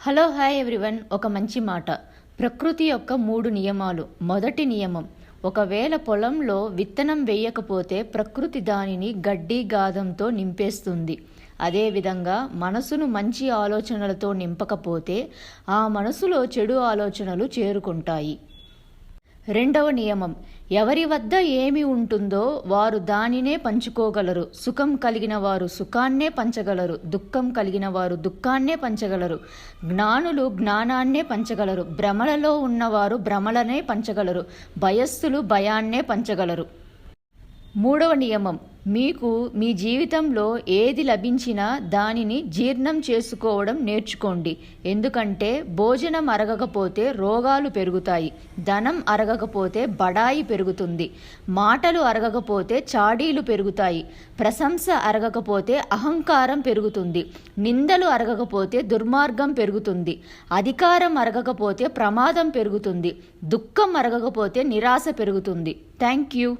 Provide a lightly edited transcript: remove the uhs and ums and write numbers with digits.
Hello hi everyone. ఒక మంచి మాట. ప్రకృతి యొక్క 3 నియమాలు. మొదటి నియమం, ఒకవేళ పొలంలో విత్తనం వేయకపోతే ప్రకృతి దానిని గడ్డి గాదంతో నింపేస్తుంది. అదేవిధంగా మనసును మంచి ఆలోచనలతో నింపకపోతే ఆ మనసులో చెడు ఆలోచనలు చేరుకుంటాయి. రెండవ నియమం, ఎవరి వద్ద ఏమి ఉంటుందో వారు దానినే పంచుకోగలరు. సుఖం కలిగిన వారు సుఖాన్నే పంచగలరు, దుఃఖం కలిగిన వారు దుఃఖాన్నే పంచగలరు. జ్ఞానులు జ్ఞానాన్నే పంచగలరు, భ్రమలలో ఉన్నవారు భ్రమలనే పంచగలరు, భయస్థులు భయాన్నే పంచగలరు. మూడవ నియమం, మీకు మీ జీవితంలో ఏది లభించినా దానిని జీర్ణం చేసుకోవడం నేర్చుకోండి. ఎందుకంటే భోజనం అరగకపోతే రోగాలు పెరుగుతాయి, ధనం అరగకపోతే బడాయి పెరుగుతుంది, మాటలు అరగకపోతే చాడీలు పెరుగుతాయి, ప్రశంస అరగకపోతే అహంకారం పెరుగుతుంది, నిందలు అరగకపోతే దుర్మార్గం పెరుగుతుంది, అధికారం అరగకపోతే ప్రమాదం పెరుగుతుంది, దుఃఖం అరగకపోతే నిరాశ పెరుగుతుంది. Thank you.